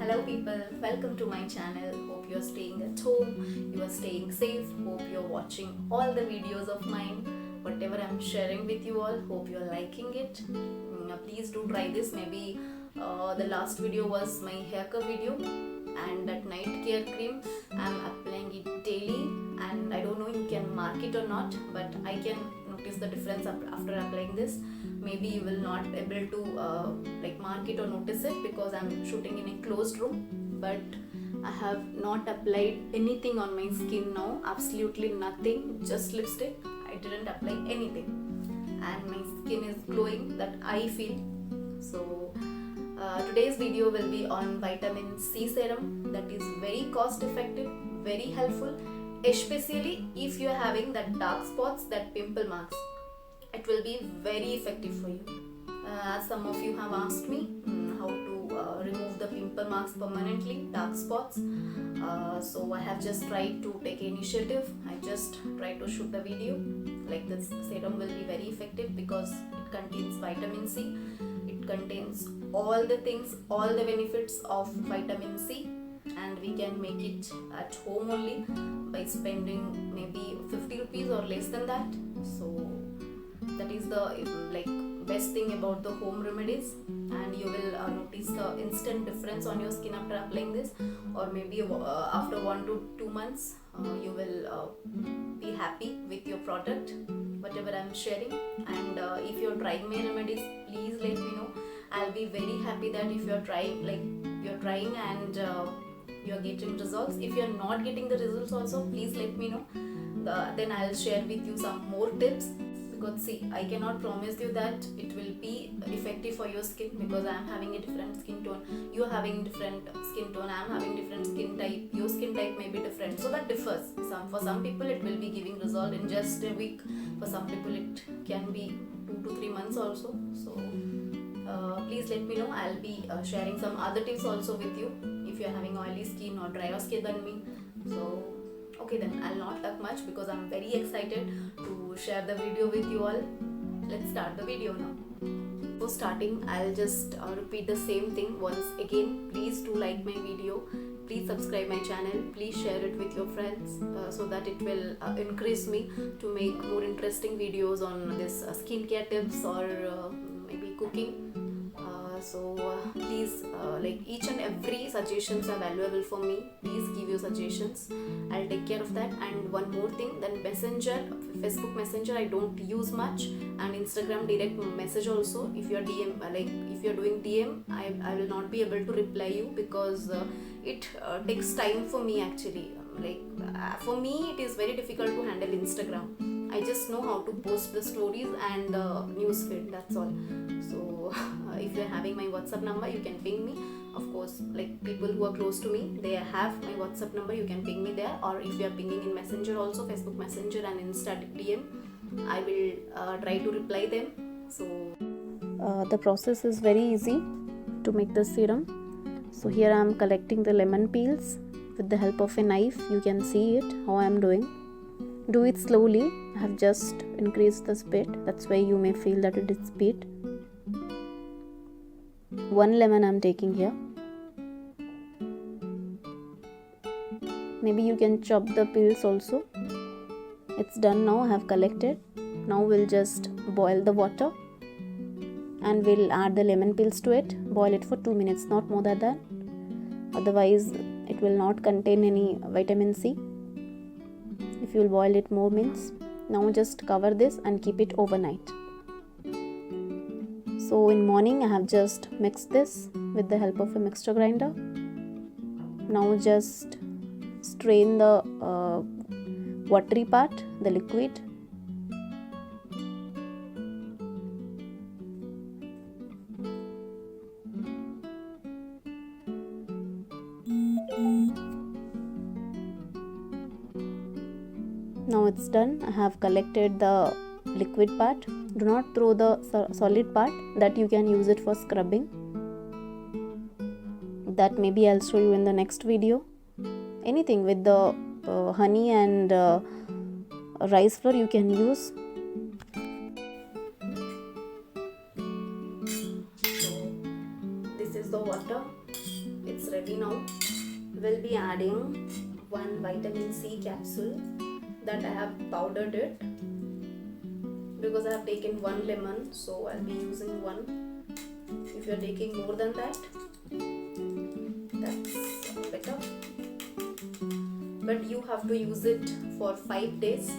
Hello people, welcome to my channel. Hope you're staying at home, you are staying safe, hope you're watching all the videos of mine. Whatever I'm sharing with you all, hope you're liking it. Please do try this. Maybe the last video was my hair care video, and that night care cream I'm applying it daily, and I don't know you can mark it or not, but I can notice the difference after applying this. Maybe you will not able to mark it or notice it because I'm shooting in a closed room, but I have not applied anything on my skin now, absolutely nothing, just lipstick. I didn't apply anything and my skin is glowing, that I feel. So today's video will be on vitamin C serum that is very cost effective, very helpful, especially if you are having that dark spots, that pimple marks. It will be very effective for you. As some of you have asked me how to remove the pimple marks permanently, dark spots. So I have just tried to take initiative. I just tried to shoot the video. Like, this serum will be very effective because it contains vitamin C. It contains all the things, all the benefits of vitamin C, and we can make it at home only by spending maybe 50 rupees or less than that. So that is the best thing about the home remedies, and you will notice the instant difference on your skin after applying this, or maybe after 1 to 2 months you will be happy with your product, whatever I'm sharing. And if you're trying my remedies, please let me know. I'll be very happy that if you're trying and you're getting results. If you're not getting the results also, please let me know. Then I'll share with you some more tips. Because see, I cannot promise you that it will be effective for your skin, because I am having a different skin tone, you are having different skin tone, I am having different skin type, your skin type may be different, so that differs. For some people it will be giving result in just a week, for some people it can be 2 to 3 months also. So please let me know. I'll be sharing some other tips also with you if you are having oily skin or drier skin than me. So okay, then I'll not talk much because I'm very excited to share the video with you all. Let's start the video now. Before starting, I'll just repeat the same thing once again. Please do like my video. Please subscribe my channel. Please share it with your friends so that it will encourage me to make more interesting videos on this skincare tips or maybe cooking. So please, each and every suggestions are valuable for me. Please give your suggestions. I'll take care of that. And one more thing, then Messenger, Facebook Messenger I don't use much, and Instagram direct message also. If you're if you're doing DM, I will not be able to reply you because it takes time for me actually. For me, it is very difficult to handle Instagram. I just know how to post the stories and the news feed, that's all. So if you're having my WhatsApp number, you can ping me. Of course, people who are close to me, they have my WhatsApp number, you can ping me there. Or if you are pinging in Messenger also, Facebook Messenger and Insta DM, I will try to reply them. So the process is very easy to make the serum. So here I am collecting the lemon peels with the help of a knife. You can see it how I am doing. Do it slowly. I have just increased the speed. That's why you may feel that it is speed. 1 lemon I am taking here. Maybe you can chop the peels also. It's done now. I have collected. Now we'll just boil the water and we'll add the lemon peels to it. Boil it for 2 minutes, not more than that. Otherwise, it will not contain any vitamin C. If you will boil it more means. Now just cover this and keep it overnight. So in morning I have just mixed this with the help of a mixture grinder. Now just strain the watery part, the liquid. Now it's done. I have collected the liquid part. Do not throw the solid part, that you can use it for scrubbing. That maybe I'll show you in the next video. Anything with the honey and rice flour you can use. So this is the water. It's ready ready now. We'll be adding one vitamin C capsule that I have powdered it because I have taken one lemon, so I'll be using one. If you're taking more than that, that's better. But you have to use it for 5 days,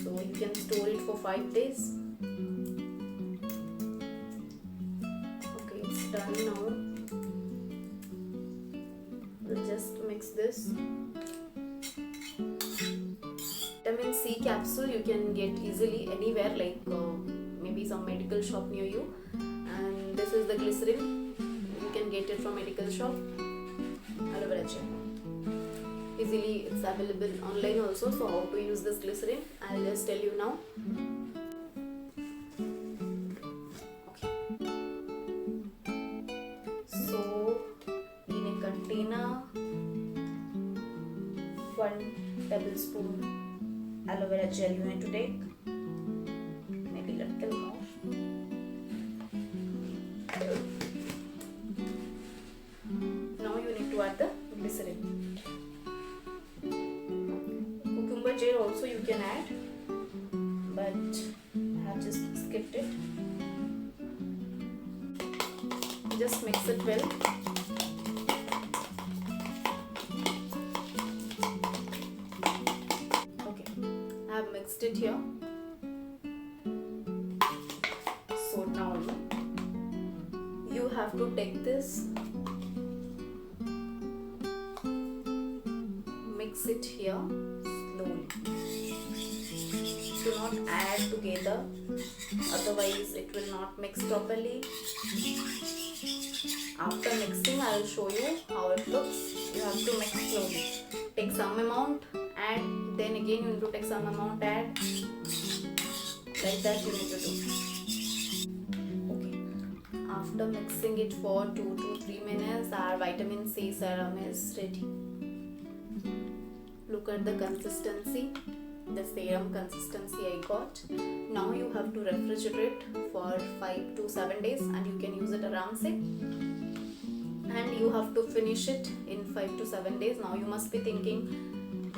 so you can store it for 5 days. Okay, it's done now. We'll just mix this. Vitamin C capsule you can get easily anywhere, like maybe some medical shop near you. And this is the glycerin. You can get it from medical shop. Aloe vera gel. Easily it's available online also. So how to use this glycerin, I'll just tell you now. Okay. So in a container, 1 tablespoon aloe vera gel you need to take, maybe a little more. Now you need to add the glycerin. Cucumber gel also you can add, but I have just skipped it. Just mix it well. I have mixed it here. So now you have to take this, mix it here slowly. Do not add together, otherwise it will not mix properly. After mixing, I will show you how it looks. You have to mix slowly. Take some amount, add, then again you need to take some amount, add. Like that you need to do. Okay. After mixing it for 2 to 3 minutes, our vitamin C serum is ready. Look at the consistency, the serum consistency I got. Now you have to refrigerate for 5 to 7 days and you can use it around say. And you have to finish it in 5 to 7 days. Now you must be thinking,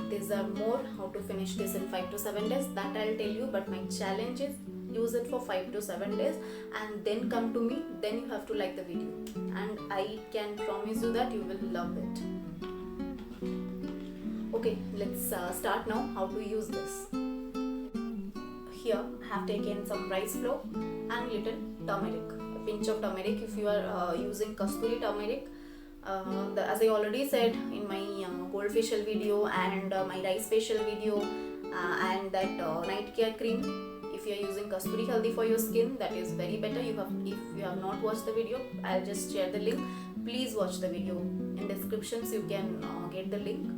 these are more, how to finish this in 5 to 7 days, that I'll tell you, but my challenge is use it for 5 to 7 days and then come to me, then you have to like the video and I can promise you that you will love it. Okay, let's start now how to use this. Here I have taken some rice flour and little turmeric, a pinch of turmeric if you are using kasturi turmeric. As I already said in my gold facial video and my rice facial video and that night care cream, if you are using kasturi haldi for your skin, that is very better. If you have not watched the video, I'll just share the link. Please watch the video. In descriptions you can get the link.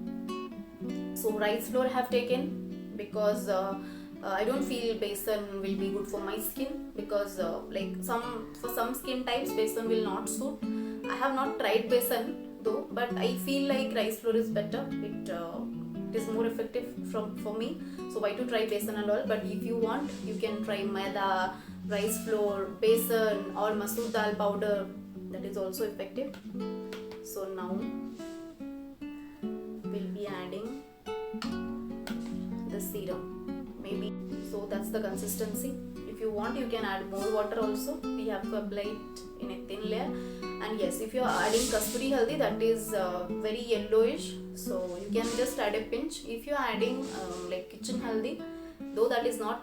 So rice flour I have taken because I don't feel besan will be good for my skin, because for some skin types besan will not suit. I have not tried besan though, but I feel like rice flour is better. It is more effective for me. So why to try besan and all? But if you want, you can try maida, rice flour, besan or masoor dal powder. That is also effective. So now we'll be adding the serum. Maybe so that's the consistency. If you want, you can add more water also. We have to apply it in a thin layer. And yes, if you are adding kasturi haldi, that is very yellowish, so you can just add a pinch. If you are adding like kitchen haldi, though that is not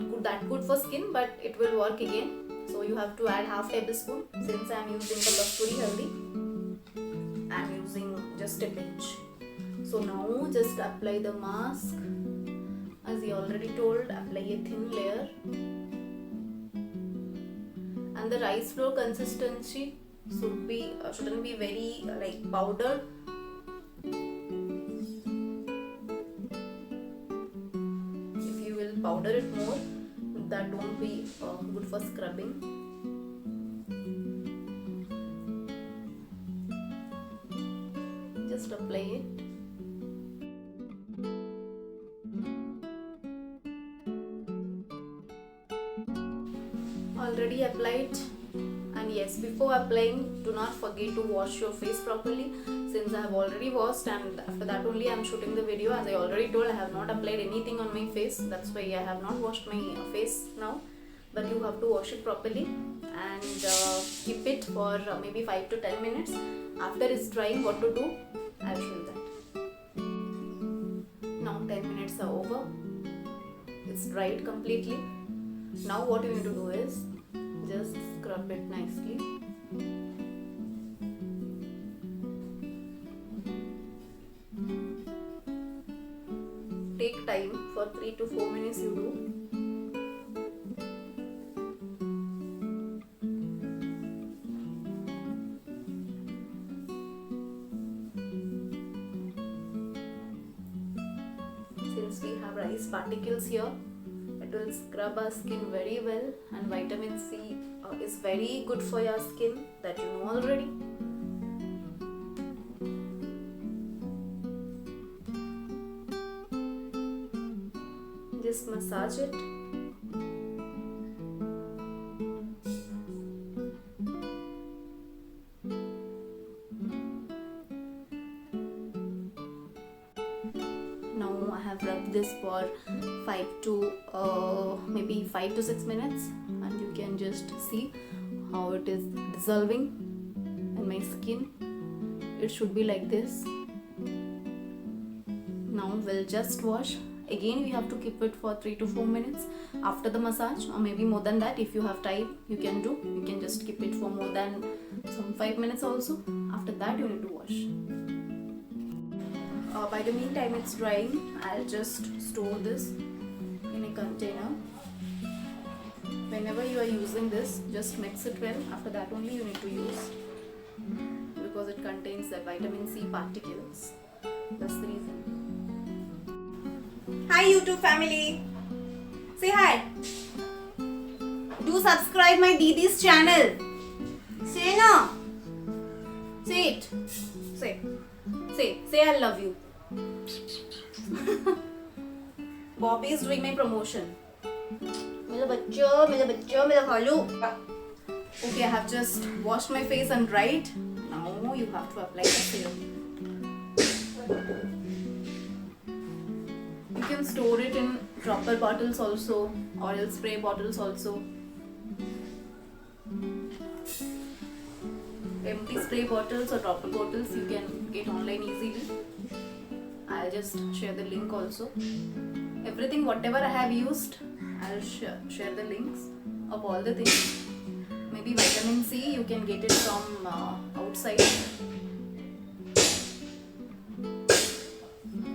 good for skin, but it will work again. So you have to add half tablespoon. Since I am using the kasturi haldi, I am using just a pinch. So now just apply the mask. As I already told, apply a thin layer. And the rice flour consistency shouldn't be very like powdered. If you will powder it more, that won't be good for scrubbing. Just apply it. Already applied. And yes, before applying, do not forget to wash your face properly, since I have already washed, and after that only I am shooting the video. As I already told, I have not applied anything on my face, that's why I have not washed my face now. But you have to wash it properly and keep it for maybe 5 to 10 minutes. After it's drying, what to do, I'll show you that. Now 10 minutes are over, it's dried completely. Now what you need to do is just scrub it nicely. Take time, for 3 to 4 minutes you do. Since we have rice particles here, it will scrub our skin very well, and vitamin C is very good for your skin, that you know already. Just massage it. Now I have rubbed this for 5 to 6 minutes, and you can just see how it is dissolving in my skin. It should be like this. Now we'll just wash. Again we have to keep it for 3 to 4 minutes after the massage, or maybe more than that. If you have time, you can just keep it for more than some 5 minutes also. After that you need to wash. By the meantime it's drying, I'll just store this in a container. Whenever you are using this, just mix it well. After that only you need to use, because it contains the vitamin C particles. That's the reason. Hi YouTube family. Say hi. Do subscribe my Didi's channel. Say no. Say it. Say I love you. Bobby is doing my promotion. मेरा बच्चा मेरा भालू. Okay, I have just washed my face and dried. Now you have to apply the serum. You can store it in dropper bottles also, oil spray bottles also. Empty spray bottles or dropper bottles you can get online easily. I'll just share the link also. Everything whatever I have used, I'll share the links of all the things. Maybe vitamin C you can get it from outside.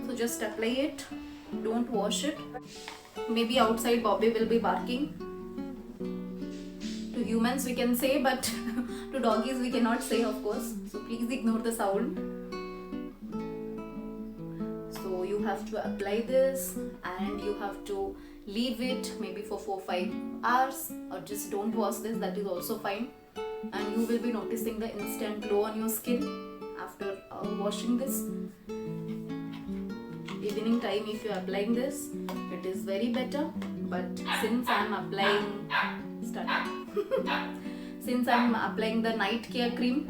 So just apply it, don't wash it. Maybe outside Bobby will be barking. To humans we can say, but to doggies we cannot say, of course. So please ignore the sound. So you have to apply this and you have to leave it maybe for 4-5 hours, or just don't wash this, that is also fine. And you will be noticing the instant glow on your skin after washing this. Evening time if you are applying this, it is very better. But since I am applying since I am applying the night care cream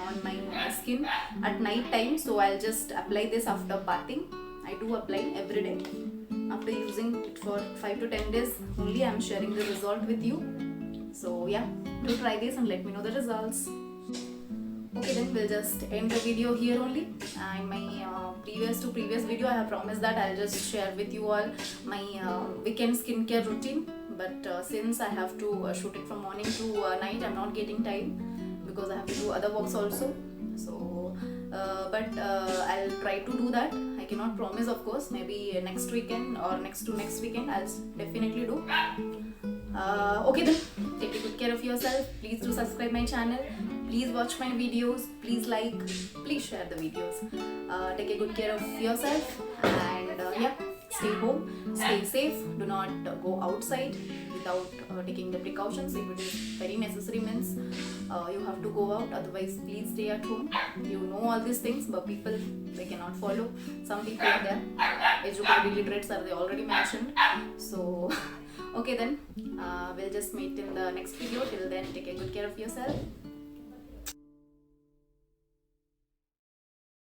on my skin at night time, so I'll just apply this after bathing. I do apply every day. After using it for 5 to 10 days only, I am sharing the result with you. So yeah, do try this and let me know the results. Okay, then we'll just end the video here only. In my previous video, I have promised that I'll just share with you all my weekend skincare routine. But since I have to shoot it from morning to night, I'm not getting time because I have to do other works also. So, but I'll try to do that. I cannot promise, of course. Maybe next weekend or next to next weekend, I'll definitely do. Okay then, take good care of yourself. Please do subscribe my channel. Please watch my videos. Please like. Please share the videos. Take a good care of yourself, and yeah, stay home, stay safe. Do not go outside without taking the precautions. If it is very necessary, means you have to go out. Otherwise, please stay at home. You know all these things, but people, they cannot follow. Some people are there. Educated illiterates are they already mentioned. So Okay then, we'll just meet in the next video. Till then, take a good care of yourself.